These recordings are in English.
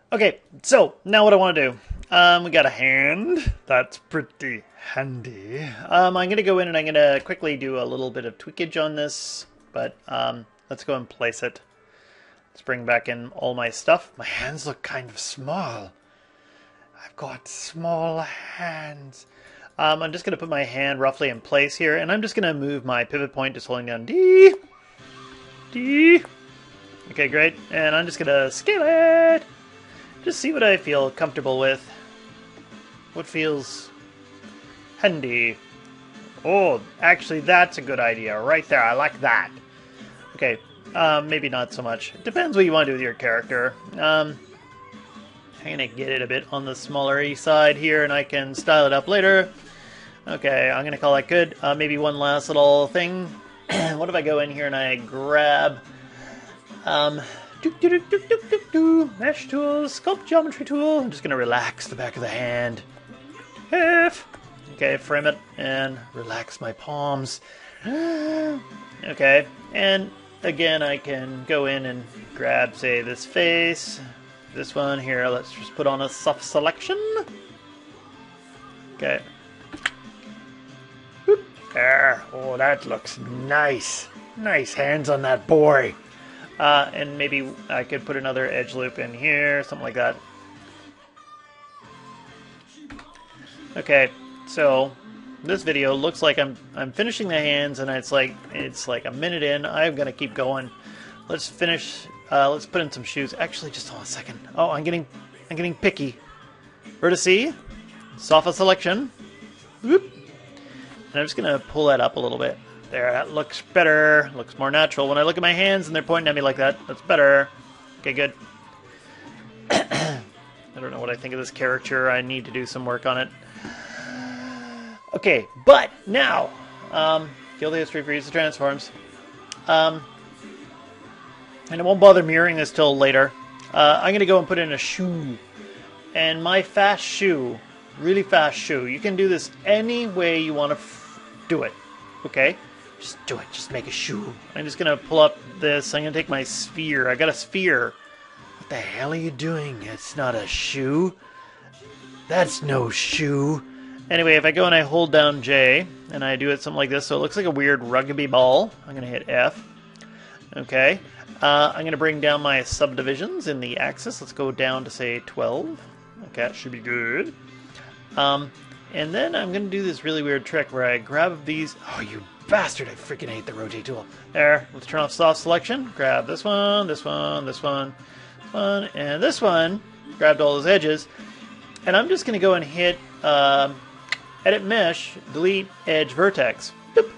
Okay, so now what I want to do. We got a hand. That's pretty handy. I'm going to go in and I'm going to quickly do a little bit of tweakage on this, but let's go and place it. Let's bring back in all my stuff. My hands look kind of small. I've got small hands. I'm just going to put my hand roughly in place here, and I'm just going to move my pivot point, just holding down D. D. Okay, great. And I'm just going to scale it. Just see what I feel comfortable with. What feels handy. Oh, actually, that's a good idea right there. I like that. Okay, maybe not so much. It depends what you want to do with your character. I'm going to get it a bit on the smaller side here, and I can style it up later. Okay, I'm going to call that good. Maybe one last little thing. What if I go in here and I grab... mesh tool, sculpt geometry tool. I'm just going to relax the back of the hand. Okay, frame it and relax my palms. Okay, and again I can go in and grab, say, this face. This one here, let's just put on a soft selection. Okay. Whoop. There. Oh, that looks nice. Nice hands on that boy. And maybe I could put another edge loop in here, something like that. Okay, so this video looks like I'm finishing the hands, and it's like a minute in. I'm gonna keep going. Let's finish. Let's put in some shoes. Actually, just hold on a second. Oh, I'm getting picky. Vertice, soft selection. Whoop. And I'm just gonna pull that up a little bit. There, that looks better. Looks more natural. When I look at my hands and they're pointing at me like that, that's better. Okay, good. I don't know what I think of this character. I need to do some work on it. Okay, but now, kill the history for use of transforms. And it won't bother mirroring this till later. I'm going to go and put in a shoe. And my fast shoe, really fast shoe, you can do this any way you want to do it. Okay? Just do it. Just make a shoe. I'm just going to pull up this. I'm going to take my sphere. I got a sphere. What the hell are you doing? It's not a shoe. That's no shoe. Anyway, if I go and I hold down J, and I do it something like this, so it looks like a weird rugby ball. I'm going to hit F. Okay. I'm going to bring down my subdivisions in the axis. Let's go down to, say, 12. Okay, that should be good. And then I'm going to do this really weird trick where I grab these... Oh, you bastard! I freaking hate the rotate tool. There. Let's turn off soft selection. Grab this one, this one, this one, this one, and this one. Grabbed all those edges. And I'm just going to go and hit Edit Mesh, Delete Edge Vertex. Boop.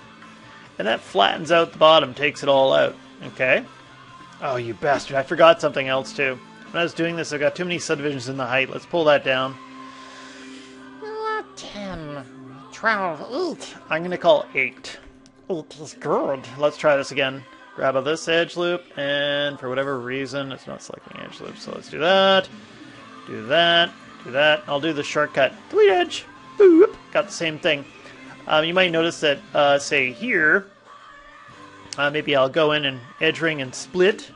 And that flattens out the bottom, takes it all out. Okay. Oh, you bastard. I forgot something else, too. When I was doing this, I got too many subdivisions in the height. Let's pull that down. 10, 12, 8. I'm going to call 8. 8 is good. Let's try this again. Grab out this edge loop, and for whatever reason, it's not selecting edge loop, so let's do that. Do that. Do that. I'll do the shortcut. Delete edge. Boop. Got the same thing. You might notice that, say, here, maybe I'll go in and edge ring and split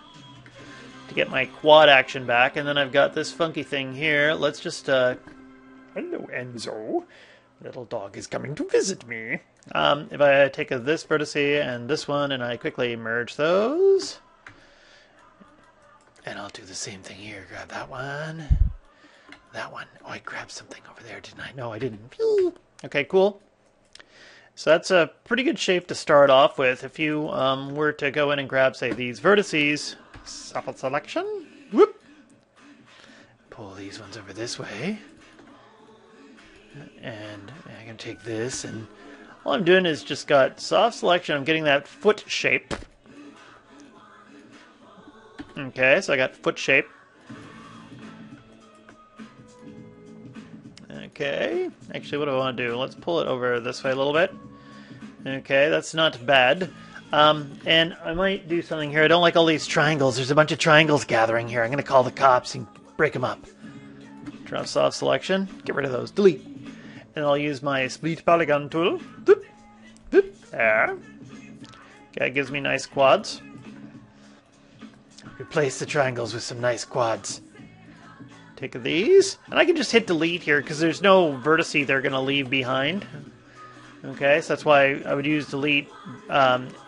to get my quad action back, and then I've got this funky thing here. Let's just, hello, Enzo. Little dog is coming to visit me. If I take this vertice and this one, and I quickly merge those, and I'll do the same thing here. Grab that one. That one. Oh, I grabbed something over there, didn't I? No, I didn't. Okay, cool. So that's a pretty good shape to start off with. If you were to go in and grab, say, these vertices, soft selection, whoop, pull these ones over this way, and I'm going to take this, and all I'm doing is just got soft selection. I'm getting that foot shape. Okay, so I got foot shape. Okay, actually what do I want to do? Let's pull it over this way a little bit. Okay, that's not bad. And I might do something here. I don't like all these triangles. There's a bunch of triangles gathering here. I'm going to call the cops and break them up. Turn off soft selection. Get rid of those. Delete. And I'll use my split polygon tool. Boop. Boop. There. Okay, it gives me nice quads. Replace the triangles with some nice quads. Take these. And I can just hit delete here because there's no vertice they're going to leave behind. Okay, so that's why I would use delete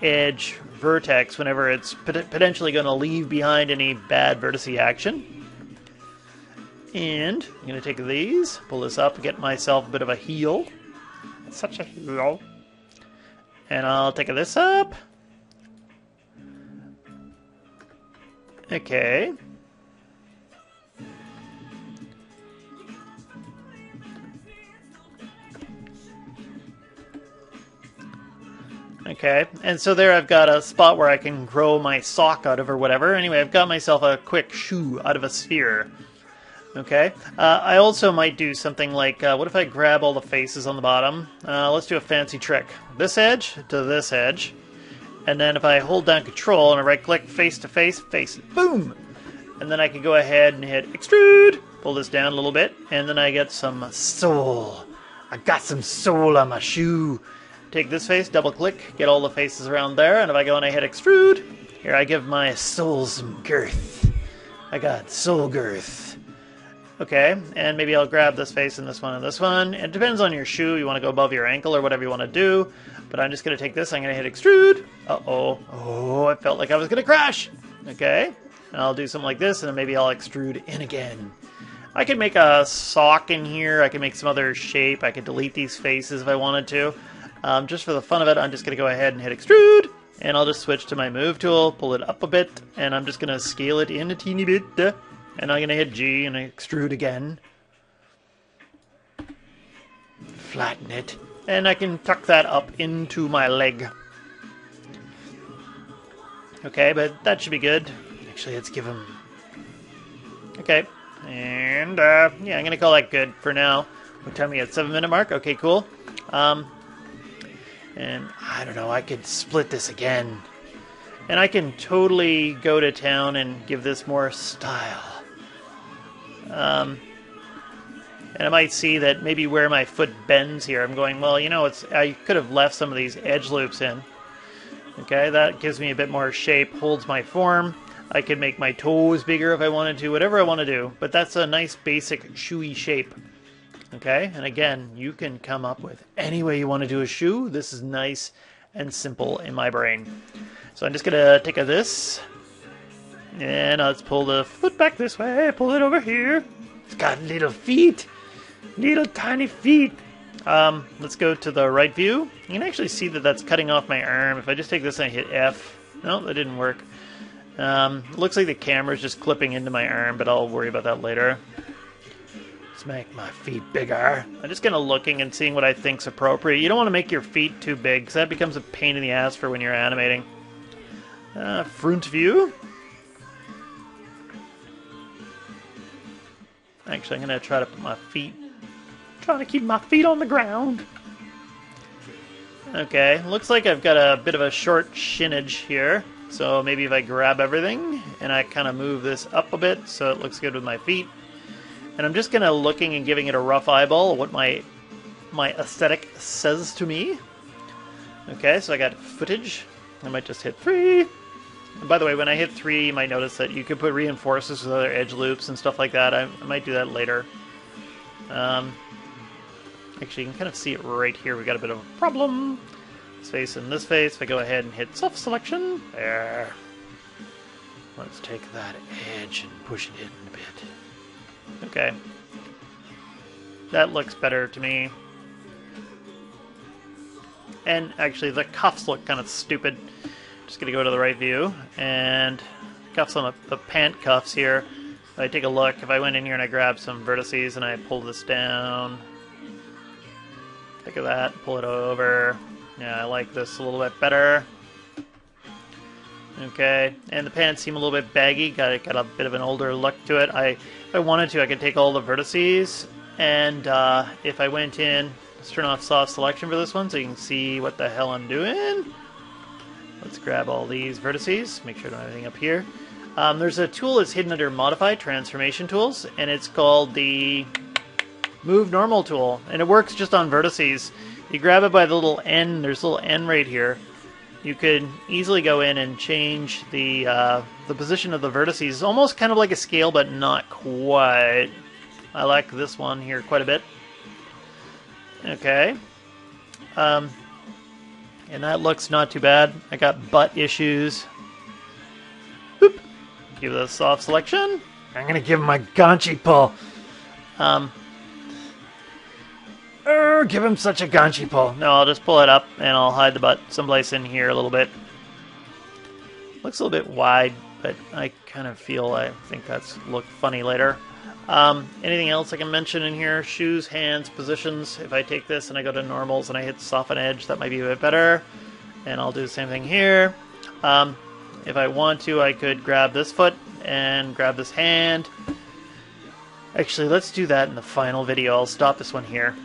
edge vertex whenever it's potentially going to leave behind any bad vertice action. And I'm going to take these, pull this up, get myself a bit of a heal. Such a heal. And I'll take this up. Okay. Okay, and so there I've got a spot where I can grow my sock out of or whatever. Anyway, I've got myself a quick shoe out of a sphere. Okay, I also might do something like, what if I grab all the faces on the bottom? Let's do a fancy trick. This edge to this edge. And then if I hold down control and I right click face to face, face, boom! And then I can go ahead and hit extrude, pull this down a little bit, and then I get some soul. I got some soul on my shoe. Take this face, double click, get all the faces around there, and if I go and I hit extrude, here I give my soul some girth. I got soul girth. Okay, and maybe I'll grab this face and this one and this one. It depends on your shoe. You want to go above your ankle or whatever you want to do. But I'm just going to take this. I'm going to hit extrude. Uh-oh. Oh, I felt like I was going to crash. Okay, and I'll do something like this, and then maybe I'll extrude in again. I could make a sock in here. I could make some other shape. I could delete these faces if I wanted to. Just for the fun of it, I'm just going to go ahead and hit extrude. And I'll just switch to my move tool, pull it up a bit, and I'm just going to scale it in a teeny bit. And I'm going to hit G and extrude again. Flatten it. And I can tuck that up into my leg. Okay, but that should be good. Actually, let's give him... Okay. And, yeah, I'm going to call that good for now. What time are we at? 7-minute mark? Okay, cool. And, I don't know, I could split this again. And I can totally go to town and give this more style. And I might see that maybe where my foot bends here, I'm going, well, you know, I could have left some of these edge loops in. Okay, that gives me a bit more shape, holds my form. I could make my toes bigger if I wanted to, whatever I want to do. But that's a nice basic shoey shape. Okay, and again, you can come up with any way you want to do a shoe. This is nice and simple in my brain. So I'm just going to take this. And let's pull the foot back this way, pull it over here. It's got little feet, little tiny feet. Let's go to the right view. You can actually see that that's cutting off my arm. If I just take this and I hit F, no, that didn't work. Looks like the camera's just clipping into my arm, but I'll worry about that later. Let's make my feet bigger. I'm just kind of looking and seeing what I think's appropriate. You don't want to make your feet too big, because that becomes a pain in the ass for when you're animating. Front view. Actually, I'm going to try to put my feet... Trying to keep my feet on the ground. Okay, looks like I've got a bit of a short shinage here. So maybe if I grab everything and I kind of move this up a bit so it looks good with my feet. And I'm just kind of looking and giving it a rough eyeball of what my aesthetic says to me. Okay, so I got footage. I might just hit 3. And by the way, when I hit 3, you might notice that you could put reinforcers with other edge loops and stuff like that. I might do that later. Actually, you can kind of see it right here. We got a bit of a problem. This face and this face. If I go ahead and hit soft selection, there. Let's take that edge and push it in a bit. Okay. That looks better to me. And actually, the cuffs look kind of stupid. Just going to go to the right view, and cuffs on the pant cuffs here. If I take a look, if I went in here and I grab some vertices and I pull this down, look at that, pull it over. Yeah, I like this a little bit better. Okay, and the pants seem a little bit baggy, got a bit of an older look to it. If I wanted to, I could take all the vertices, and if I went in, let's turn off soft selection for this one so you can see what the hell I'm doing. Let's grab all these vertices, make sure I don't have anything up here. There's a tool that's hidden under Modify, Transformation Tools, and it's called the Move Normal tool, and it works just on vertices. You grab it by the little N, there's a little N right here. You could easily go in and change the position of the vertices, almost kind of like a scale, but not quite. I like this one here quite a bit. Okay. And that looks not too bad. I got butt issues. Boop. Give it a soft selection. I'm going to give him my Ganchi pull. Give him such a Ganchi pull. No, I'll just pull it up and I'll hide the butt someplace in here a little bit. Looks a little bit wide, but I kind of think that's look funny later. Anything else I can mention in here? Shoes, hands, positions. If I take this and I go to normals and I hit soften edge, that might be a bit better. And I'll do the same thing here. If I want to, I could grab this foot and grab this hand. Actually, let's do that in the final video. I'll stop this one here.